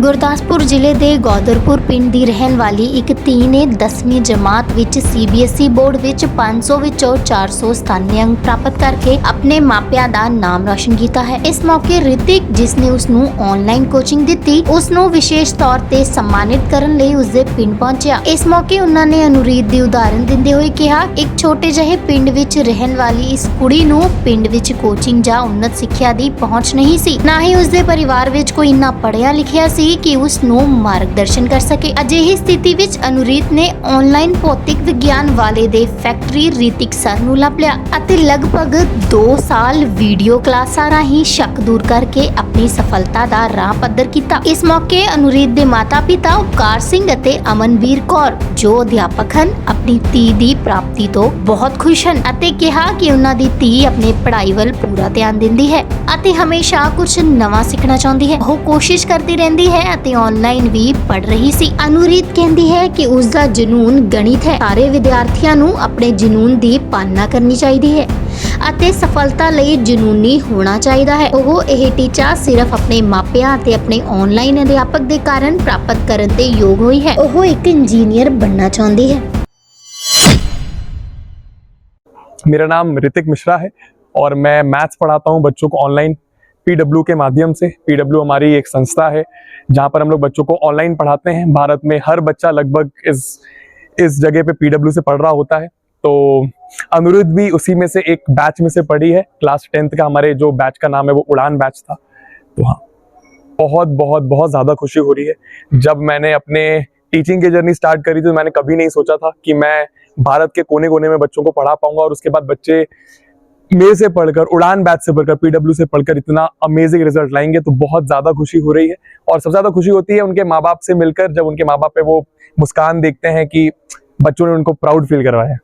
ਗੁਰਦਾਸਪੁਰ ਜ਼ਿਲ੍ਹੇ ਦੇ ਗੋਦਰਪੁਰ ਪਿੰਡ ਦੀ ਰਹਿਣ ਵਾਲੀ ਇੱਕ ਧੀ ਨੇ 10ਵੀਂ ਜਮਾਤ ਵਿੱਚ CBSE ਬੋਰਡ ਵਿੱਚ 500 ਵਿੱਚੋਂ 497 ਅੰਕ ਪ੍ਰਾਪਤ ਕਰਕੇ ਆਪਣੇ ਮਾਪਿਆਂ ਦਾ ਨਾਮ ਰੌਸ਼ਨ ਕੀਤਾ ਹੈ। ਇਸ ਮੌਕੇ ਰਿਤਿਕ, ਜਿਸ ਨੇ ਉਸ ਨੂੰ ਆਨਲਾਈਨ ਕੋਚਿੰਗ ਦਿੱਤੀ, ਉਸ ਨੂੰ ਵਿਸ਼ੇਸ਼ ਤੌਰ ਤੇ ਸਨਮਾਨਿਤ ਕਰਨ ਲਈ ਉਸ ਦੇ ਪਿੰਡ ਪਹੁੰਚਿਆ। ਇਸ ਮੌਕੇ ਉਹਨਾਂ ਨੇ ਅਨੁਰੀਤ ਦੀ ਉਦਾਹਰਨ ਦਿੰਦੇ ਹੋਏ ਕਿਹਾ, ਇੱਕ ਛੋਟੇ ਜਿਹੇ ਪਿੰਡ ਵਿੱਚ ਰਹਿਣ ਵਾਲੀ ਇਸ ਕੁੜੀ ਨੂੰ ਪਿੰਡ ਵਿੱਚ ਕੋਚਿੰਗ ਜਾਂ ਉન્નਤ ਸਿੱਖਿਆ ਦੀ ਪਹੁੰਚ ਨਹੀਂ ਸੀ, ਨਾ ਹੀ ਉਸ ਦੇ ਪਰਿਵਾਰ ਵਿੱਚ ਕੋਈ ਇੰਨਾ ਪੜ੍ਹਿਆ ਲਿਖਿਆ ਸੀ ਕਿ ਉਸ ਨੂੰ ਮਾਰਗਦਰਸ਼ਨ ਕਰ ਸਕੇ। ਅਜਿਹੀ ਸਥਿਤੀ ਵਿੱਚ ਅਨੁਰੀਤ ਨੇ ਆਨਲਾਈਨ ਭੌਤਿਕ ਵਿਗਿਆਨ ਵਾਲੇ ਦੇ ਫੈਕਟਰੀ ਰਿਤਿਕ ਸਰ ਨੂੰ ਲੱਭ ਲਿਆ ਅਤੇ ਲਗਭਗ 2 ਸਾਲ ਵੀਡੀਓ ਕਲਾਸਾਂ ਰਾਹੀਂ ਸ਼ੱਕ ਦੂਰ ਕਰਕੇ ਆਪਣੀ ਸਫਲਤਾ ਦਾ ਰਾਹ ਪੱਧਰ ਕੀਤਾ। ਇਸ ਮੌਕੇ ਅਨੁਰੀਤ ਦੇ ਮਾਤਾ-ਪਿਤਾ ਉਪਕਾਰ ਸਿੰਘ ਅਤੇ ਅਮਨਵੀਰ ਕੌਰ, ਜੋ ਅਧਿਆਪਕ ਹਨ, ਆਪਣੀ ਧੀ ਦੀ ਪ੍ਰਾਪਤੀ ਤੋਂ ਬਹੁਤ ਖੁਸ਼ ਹਨ ਅਤੇ ਕਿਹਾ ਕਿ ਉਹਨਾਂ ਦੀ ਧੀ ਆਪਣੀ ਪੜ੍ਹਾਈ ਵੱਲ ਪੂਰਾ ਧਿਆਨ ਦਿੰਦੀ ਹੈ ਅਤੇ ਹਮੇਸ਼ਾ ਕੁਝ ਨਵਾਂ ਸਿੱਖਣਾ ਚਾਹੁੰਦੀ ਹੈ। ਉਹ ਕੋਸ਼ਿਸ਼ ਕਰਦੀ ਰਹਿੰਦੀ ਹੈ ਅਤੇ ਆਨਲਾਈਨ ਵੀ ਪੜ੍ਹ ਰਹੀ ਸੀ। ਅਨੁਰੀਤ ਕਹਿੰਦੀ ਹੈ ਕਿ ਉਸ ਦਾ ਜਨੂਨ ਗਣਿਤ ਹੈ। ਸਾਰੇ ਵਿਦਿਆਰਥੀਆਂ ਨੂੰ ਆਪਣੇ ਜਨੂਨ ਦੀ ਪਾਲਣਾ ਕਰਨੀ ਚਾਹੀਦੀ ਹੈ ਅਤੇ ਸਫਲਤਾ ਲਈ ਜਨੂਨੀ ਹੋਣਾ ਚਾਹੀਦਾ ਹੈ। ਉਹ ਇਹ ਟੀਚਾ ਸਿਰਫ ਆਪਣੇ ਮਾਪਿਆਂ ਅਤੇ ਆਪਣੇ ਆਨਲਾਈਨ ਅਧਿਆਪਕ ਦੇ ਕਾਰਨ ਪ੍ਰਾਪਤ ਕਰਨ ਦੇ ਯੋਗ ਹੋਈ ਹੈ। ਉਹ ਇੱਕ ਇੰਜੀਨੀਅਰ ਬਣਨਾ ਚਾਹੁੰਦੀ है। मेरा नाम ऋतिक मिश्रा है और मैं मैथ्स पढ़ाता हूँ बच्चों को ऑनलाइन PW के माध्यम से। PW हमारी एक संस्था है जहाँ पर हम लोग बच्चों को ऑनलाइन पढ़ाते हैं। भारत में हर बच्चा लगभग इस जगह पे PW से पढ़ रहा होता है, तो अनिरुद्ध भी उसी में से एक बैच में से पढ़ी है। क्लास 10th का हमारे जो बैच का नाम है वो उड़ान बैच था। तो हाँ, बहुत बहुत बहुत ज़्यादा खुशी हो रही है। जब मैंने अपने टीचिंग की जर्नी स्टार्ट करी तो मैंने कभी नहीं सोचा था कि मैं भारत के कोने कोने में बच्चों को पढ़ा पाऊंगा और उसके बाद बच्चे मेरे से पढ़कर, उड़ान बैच से पढ़कर, PW से पढ़कर इतना अमेजिंग रिजल्ट लाएंगे। तो बहुत ज़्यादा खुशी हो रही है और सबसे ज़्यादा खुशी होती है उनके माँ बाप से मिलकर, जब उनके माँ बाप पे वो मुस्कान देखते हैं कि बच्चों ने उनको प्राउड फील करवाया।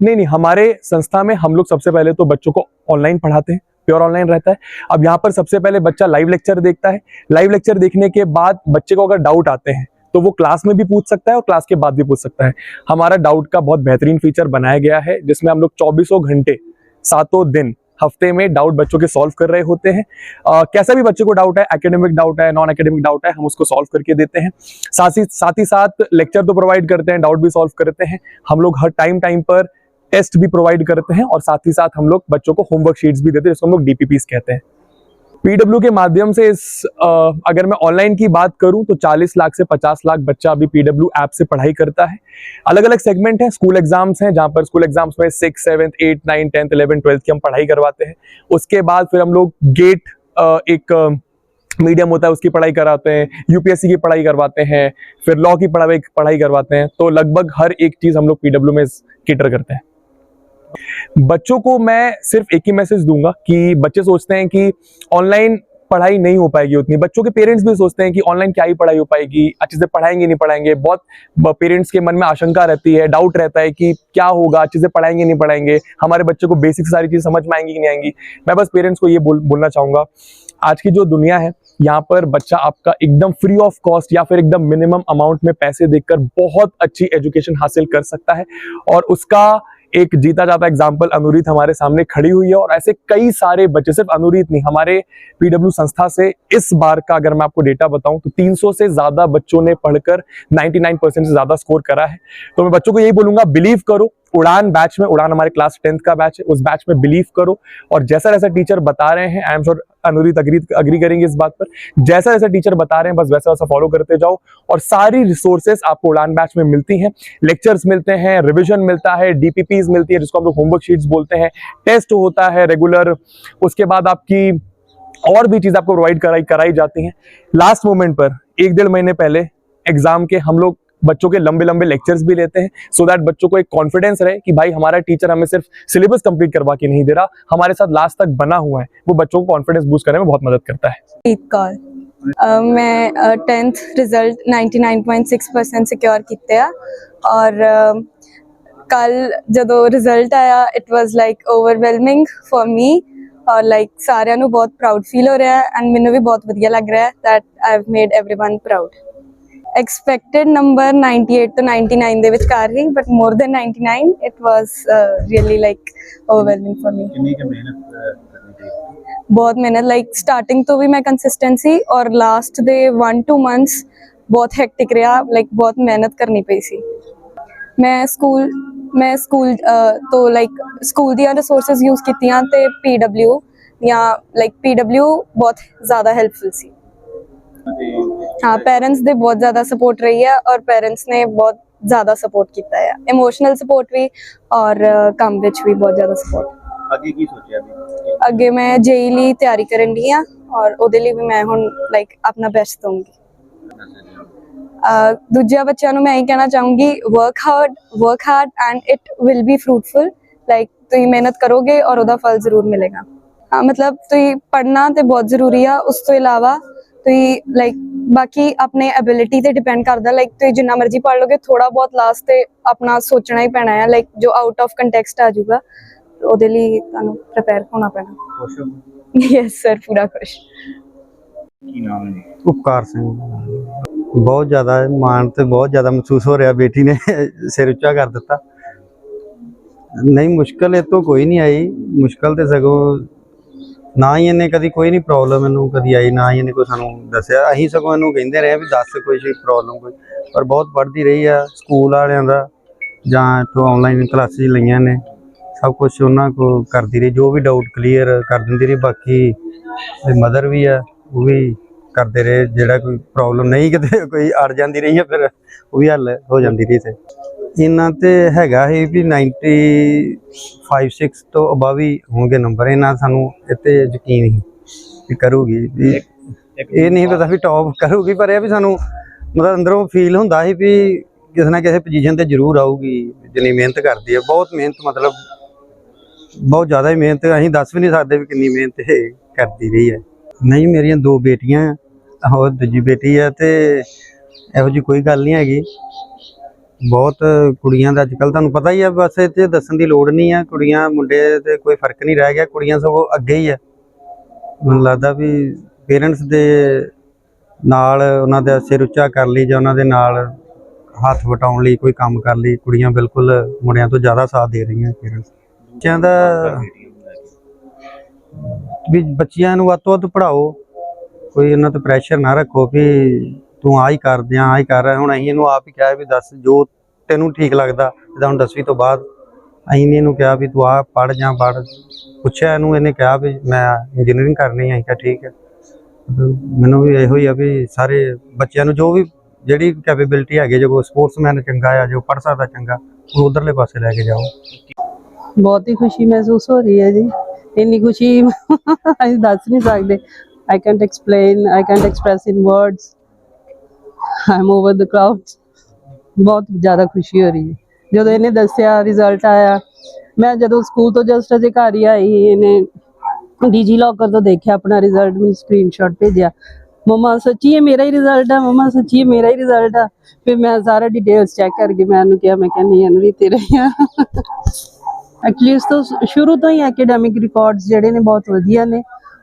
नहीं, हमारे संस्था में हम लोग सबसे पहले तो बच्चों को ऑनलाइन पढ़ाते हैं, प्योर ऑनलाइन रहता है। अब यहाँ पर सबसे पहले बच्चा लाइव लेक्चर देखता है। लाइव लेक्चर देखने के बाद बच्चे को अगर डाउट आते हैं तो वो क्लास में भी पूछ सकता है और क्लास के बाद भी पूछ सकता है। हमारा डाउट का बहुत बेहतरीन फीचर बनाया गया है जिसमें हम लोग 24 घंटे 7 दिन हफ्ते में डाउट बच्चों के सॉल्व कर रहे होते हैं। कैसा भी बच्चे को डाउट है, एकेडमिक डाउट है, नॉन एकेडमिक डाउट है, हम उसको सॉल्व करके देते हैं। साथ ही साथ लेक्चर तो प्रोवाइड करते हैं, डाउट भी सॉल्व करते हैं। हम लोग हर टाइम पर टेस्ट भी प्रोवाइड करते हैं और साथ ही साथ हम लोग बच्चों को होमवर्क शीट्स भी देते हैं, जिसको हम लोग DPPs कहते हैं। PW के माध्यम से अगर मैं ऑनलाइन की बात करूं तो 40 लाख से 50 लाख बच्चा अभी PW ऐप से पढ़ाई करता है। अलग अलग सेगमेंट हैं। स्कूल एग्जाम्स हैं जहां पर स्कूल एग्जाम्स में 6, 7, 8, 9, 10, 11, 12 की हम पढ़ाई करवाते हैं। उसके बाद फिर हम लोग गेट एक मीडियम होता है, उसकी पढ़ाई कराते हैं, UPSC की पढ़ाई करवाते हैं, फिर लॉ की पढ़ाई करवाते हैं। तो लगभग हर एक चीज हम लोग PW में कैटर करते हैं। बच्चों को मैं सिर्फ एक ही मैसेज दूंगा कि बच्चे सोचते हैं कि ऑनलाइन पढ़ाई नहीं हो पाएगी उतनी। बच्चों के पेरेंट्स भी सोचते हैं कि ऑनलाइन क्या ही पढ़ाई हो पाएगी, अच्छे से पढ़ाएंगे नहीं पढ़ाएंगे। बहुत पेरेंट्स के मन में आशंका रहती है, डाउट रहता है कि क्या होगा, अच्छे से पढ़ाएंगे नहीं पढ़ाएंगे, हमारे बच्चे को बेसिक सारी चीज समझ में आएंगी कि नहीं आएंगी। मैं बस पेरेंट्स को ये बोलना चाहूंगा, आज की जो दुनिया है यहाँ पर बच्चा आपका एकदम फ्री ऑफ कॉस्ट या फिर एकदम मिनिमम अमाउंट में पैसे देकर बहुत अच्छी एजुकेशन हासिल कर सकता है। और उसका एक जीता जाता एग्जाम्पल अनूरित हमारे सामने खड़ी हुई है। और ऐसे कई सारे बच्चे, सिर्फ अनूरित नहीं, हमारे PW संस्था से इस बार का अगर मैं आपको डेटा बताऊं तो 300 से ज्यादा बच्चों ने पढ़कर 99% से ज्यादा स्कोर करा है। तो मैं बच्चों को यही बोलूंगा, बिलीव करो। उड़ान बैच में, उड़ान हमारे क्लास 10th का बैच है, उस बैच में बिलीव करो और जैसा जैसा टीचर बता रहे हैं, आई एम श्योर अनूरित अग्री करेंगे इस बात पर, जैसा जैसा टीचर बता रहे हैं बस वैसा वैसा फॉलो करते जाओ और सारी रिसोर्सेस आपको उड़ान बैच में मिलती हैं। लेक्चर्स मिलते हैं, रिविजन मिलता है, DPPs मिलती है जिसको हम लोग होमवर्क शीट्स बोलते हैं, टेस्ट होता है रेगुलर, उसके बाद आपकी और भी चीज आपको प्रोवाइड कराई जाती हैं। लास्ट मोमेंट पर 1-1.5 महीने पहले एग्जाम के हम लोग बच्चों के लंबे लंबे लेक्चर्स भी लेते हैं, सो दैट बच्चों को एक कॉन्फिडेंस रहे कि भाई हमारा टीचर हमें सिर्फ सिलेबस कंप्लीट करवा के नहीं दे रहा, हमारे साथ लास्ट तक बना हुआ है। वो बच्चों को कॉन्फिडेंस बूस्ट करने में बहुत मदद करता है। मैं 10th रिजल्ट 99.6% सिक्योर किते आ और कल जदों रिजल्ट आया it was like overwhelming for me और लाइक सारिਆਂ ਨੂੰ बहुत प्राउड फील हो रहा है एंड ਮੈਨੂੰ ਵੀ बहुत ਵਧੀਆ ਲੱਗ ਰਿਹਾ है that I've made everyone proud। expected number 98 to 99 ਦੇ ਵਿਚਕਾਰ ਹੀ, but more than 99 it was really like overwhelming for me। ਕਿੰਨੀ ਕਿ ਮਿਹਨਤ ਕਰਨੀ ਚਾਹੀਦੀ? बहुत मेहनत, लाइक स्टार्टिंग तो भी मैं कंसिस्टेंट सी और लास्ट दे 1-2 मंथ्स बहुत हैक्टिक रहा, लाइक बहुत मेहनत करनी पई सी। मैं स्कूल तो लाइक स्कूल ਦੀਆਂ ਰਿਸੋਰਸਸ ਯੂਜ਼ ਕੀਤੀਆਂ ਤੇ PW ਜਾਂ ਲਾਈਕ PW ਬਹੁਤ ਜ਼ਿਆਦਾ ਹੈਲਪਫੁਲ ਸੀ। हाँ, पेरेंट्स दे बहुत ज़्यादा सपोर्ट रही है और पेरेंट्स ने बहुत ज़्यादा सपोर्ट किया है, इमोशनल सपोर्ट भी और काम विच भी बहुत ज़्यादा सपोर्ट। ਅੱਗੇ ਕੀ ਸੋਚਿਆ ਵੀ अगे मैं JEE ਲਈ ਤਿਆਰੀ ਕਰਨ ਦੀ ਆ और ਉਹਦੇ ਲਈ ਵੀ ਮੈਂ ਹੁਣ ਲਾਈਕ ਆਪਣਾ ਬੈਸਟ ਦਊਂਗੀ। ਦੂਜਿਆਂ ਬੱਚਿਆਂ ਨੂੰ ਮੈਂ ਇਹ ਕਹਿਣਾ ਚਾਹੂੰਗੀ, work hard and it will be fruitful. Like ਤੁਸੀਂ ਮਿਹਨਤ ਕਰੋਗੇ और ਉਹਦਾ ਫਲ ਜ਼ਰੂਰ ਮਿਲੇਗਾ। हाँ, मतलब ਤੁਸੀਂ ਪੜ੍ਹਨਾ ਤੇ ਬਹੁਤ ਜ਼ਰੂਰੀ ਆ, ਉਸ ਤੋਂ ਇਲਾਵਾ ਤੁਸੀਂ ਲਾਈਕ ਬਾਕੀ ਆਪਣੇ ਐਬਿਲਿਟੀ ਤੇ ਡਿਪੈਂਡ ਕਰਦਾ। ਲਾਈਕ ਤੁਸੀਂ ਜਿੰਨਾ ਮਰਜ਼ੀ ਪੜ੍ਹ ਲੋਗੇ, ਥੋੜਾ ਬਹੁਤ ਲਾਸਟ ਤੇ ਆਪਣਾ ਸੋਚਣਾ ਹੀ ਪੈਣਾ ਹੈ, ਲਾਈਕ ਜੋ ਆਊਟ ਆਫ ਕੰਟੈਕਸਟ ਆ ਜਾਊਗਾ ਉਹਦੇ ਲਈ ਤੁਹਾਨੂੰ ਪ੍ਰਿਪੇਅਰ ਹੋਣਾ ਪੈਣਾ। ਖੁਸ਼ ਹੋ? ਯੈਸ ਸਰ, ਪੂਰਾ ਖੁਸ਼। ਕੀ ਨਾਮ ਹੈ ਜੀ? उपकार सिंह। बहुत ज़्यादा मान तो बहुत ज़्यादा महसूस हो रहा, बेटी ने सिर उच्चा कर दिता। नहीं, मुश्किल ये तो कोई नहीं आई, मुश्किल तो सगों ना ही इन्हें कभी कोई नहीं प्रॉब्लम इनू कभी आई, ना ही इन्हें कोई सानू दसिया। असीं सगों इनू कहंदे रहे भी दस कोई प्रॉब्लम कोई, पर बहुत पढ़ती रही है। स्कूल वालियां दा जां इत्थों ऑनलाइन क्लासिस लईआं ने, सब कुछ उन्होंने को करती रही, जो भी डाउट क्लीयर कर दिंदी रही। बाकी मदर भी है, वो भी करते रहे, ਜਿਹੜਾ ਕੋਈ ਪ੍ਰੋਬਲਮ ਨਹੀਂ ਕਿਤੇ ਕੋਈ ਅੜ ਜਾਂਦੀ ਰਹੀ ਹੈ ਫਿਰ ਉਹ ਵੀ ਹੱਲ ਹੋ ਜਾਂਦੀ ਰਹੀ। ਤੇ ਇਹਨਾਂ ਤੇ ਹੈਗਾ ਸੀ ਵੀ 95-6 ਤੋਂ ਅਬਵ ਹੀ ਹੋਣਗੇ ਨੰਬਰ। ਇਹਨਾਂ ਸਾਨੂੰ ਇੱਥੇ ਯਕੀਨ ਸੀ ਕਿ ਕਰੂਗੀ, ਵੀ ਇਹ ਨਹੀਂ ਪਤਾ ਵੀ ਟੌਪ ਕਰੂਗੀ, ਪਰ ਇਹ ਵੀ ਸਾਨੂੰ ਮਤਲਬ ਅੰਦਰੋਂ ਫੀਲ ਹੁੰਦਾ ਸੀ ਵੀ ਕਿਸੇ ਨਾ ਕਿਸੇ ਪੋਜੀਸ਼ਨ ਤੇ ਜ਼ਰੂਰ ਆਊਗੀ। ਜਿੰਨੀ ਮਿਹਨਤ ਕਰਦੀ ਹੈ, ਬਹੁਤ ਮਿਹਨਤ, ਮਤਲਬ ਬਹੁਤ ਜ਼ਿਆਦਾ ਹੀ ਮਿਹਨਤ, ਅਸੀਂ ਦੱਸ ਵੀ ਨਹੀਂ ਸਕਦੇ ਵੀ ਕਿੰਨੀ ਮਿਹਨਤ ਇਹ ਕਰਦੀ ਰਹੀ ਹੈ। नहीं, मेरिया 2 बेटियां और दूजी बेटी है, तो ਇਹੋ ਜਿਹੀ कोई गल नहीं हैगी। बहुत कुड़ियां दा अजकल तुहानूं पता ही है, बस इत्थे दस्सण दी लोड़ नहीं है। कुड़ियां मुंडे ते कोई फर्क नहीं रह गया, कुड़ियां सगों अगे ही है। मैनूं लगदा भी पेरेंट्स दे नाल उन्हां दा सिर ਉੱਚਾ कर ਲਈ ਜਾਂ ਉਹਨਾਂ ਦੇ ਨਾਲ हथ ਵਟਾਉਣ ਲਈ कोई काम कर ਲਈ, कुड़ियां बिल्कुल मुंडिਆਂ ਤੋਂ ज़्यादा साथ दे रही हैं। पेरेंट्स ਬੱਚਿਆਂ ਦਾ भी बच्चियां नूं वध तो वध पढ़ाओ, कोई इन्हां ते प्रैशर ना रखो भी तू आ ही कर दियां आ ही कर। हुण असीं इहनूं आप ही कहा भी दस जो तैनूं ठीक लगदा। जिद्दां हुण 10वीं तो बाद असीं ने इहनूं कहा भी तू आ पढ़ जां पढ़, पुछया इहनूं, इहने कहा भी मैं इंजीनियरिंग करनी है। असीं कहा ठीक है। मैनूं भी इहो ही आ भी सारे बच्चियां नूं जो भी जिहड़ी कैपेबिलिटी हैगी, जो स्पोर्ट्समैन चंगा आ, जो पढ़ सकदा चंगा, ਉਹਨੂੰ उधरले पासे लैके जाओ। बहुत ही खुशी महसूस हो रही है जी। इन्नी खुशी ਅਸੀਂ ਦੱਸ ਨਹੀਂ ਸਕਦੇ। I can't explain, I can't express in words. I'm over the clouds. ਬਹੁਤ ਜ਼ਿਆਦਾ ਖੁਸ਼ੀ ਹੋ ਰਹੀ ਹੈ। ਜਦੋਂ ਇਹਨੇ ਦੱਸਿਆ ਰਿਜ਼ਲਟ ਆਇਆ, ਮੈਂ ਜਦੋਂ ਸਕੂਲ ਤੋਂ ਜਸਟ ਅਜੇ ਘਰ ਹੀ ਆਈ, ਇਹਨੇ ਡੀਜੀ ਲੌਕਰ ਤੋਂ ਦੇਖਿਆ ਆਪਣਾ ਰਿਜ਼ਲਟ, ਮੈਨੂੰ ਸਕਰੀਨਸ਼ਾਟ ਭੇਜਿਆ, ਮੰਮਾ ਸੱਚੀ ਇਹ ਮੇਰਾ ਹੀ ਰਿਜ਼ਲਟ ਆ, ਮੰਮਾ ਸੱਚੀ ਇਹ ਮੇਰਾ ਹੀ ਰਿਜ਼ਲਟ ਆ। ਫਿਰ ਮੈਂ ਸਾਰਾ ਡਿਟੇਲਸ ਚੈੱਕ ਕਰਕੇ ਮੈਂ ਉਹਨੂੰ ਕਿਹਾ, ਮੈਂ ਕਿਹਾ ਨਹੀਂ ਅਨਵੀ ਤੇਰਾ ਹੀ ਆ। एक्चुअली इस तो शुरू तो ही एकेडैमिक रिकॉर्ड्स ਜਿਹੜੇ ਨੇ ਬਹੁਤ ਵਧੀਆ ਨੇ,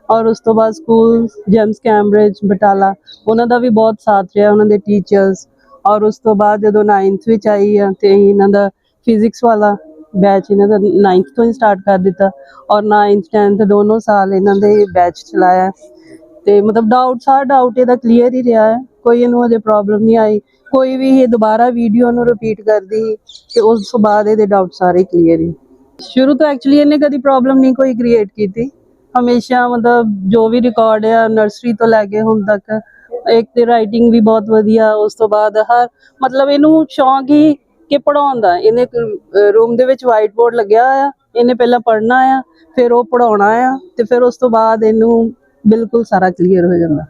ਔਰ ਉਸ ਤੋਂ ਬਾਅਦ ਸਕੂਲ ਜੇਮਸ ਕੈਂਬਰਿਜ ਬਟਾਲਾ ਉਹਨਾਂ ਦਾ ਵੀ ਬਹੁਤ ਸਾਥ ਰਿਹਾ, ਉਹਨਾਂ ਦੇ ਟੀਚਰਸ। ਔਰ ਉਸ ਤੋਂ ਬਾਅਦ ਜਦੋਂ 9th ਵਿੱਚ ਆਈ ਆ ਤੇ ਇਹਨਾਂ ਦਾ ਫਿਜ਼ਿਕਸ ਵਾਲਾ ਬੈਚ ਇਹਨਾਂ ਦਾ 9th ਤੋਂ ਹੀ ਸਟਾਰਟ ਕਰ ਦਿੱਤਾ, ਔਰ 9th 10th ਦੋਨੋਂ ਸਾਲ ਇਹਨਾਂ ਦੇ ਬੈਚ ਚਲਾਇਆ। ਤੇ ਮਤਲਬ ਹਰ ਡਾਊਟ ਇਹਦਾ ਕਲੀਅਰ ਹੀ ਰਿਹਾ ਹੈ, ਕੋਈ ਇਹਨੂੰ ਅਜੇ ਪ੍ਰੋਬਲਮ ਨਹੀਂ ਆਈ। ਕੋਈ ਵੀ ਇਹ ਦੁਬਾਰਾ ਵੀਡੀਓ ਨੂੰ ਰਿਪੀਟ ਕਰਦੀ ਤੇ ਉਸ ਤੋਂ ਬਾਅਦ ਇਹਦੇ ਡਾਊਟ ਸਾਰੇ ਕਲੀਅਰ ਹੀ। शुरू तो एक्चुअली इन्हें कभी प्रॉब्लम नहीं कोई क्रिएट की थी। हमेशा मतलब जो भी रिकॉर्ड है नर्सरी तो लैके हुण तक, एक तो राइटिंग भी बहुत वधिया, उस तो बाद हर मतलब इनू शौक ही कि पढ़ाउण दा। इन्हें रूम दे विच वाइट बोर्ड लग्या होया, इन्हें पहला पढ़ना आ, फिर वो पढ़ाउणा आ, ते फिर उस तो बाद इनू बिल्कुल सारा क्लीयर हो जाता।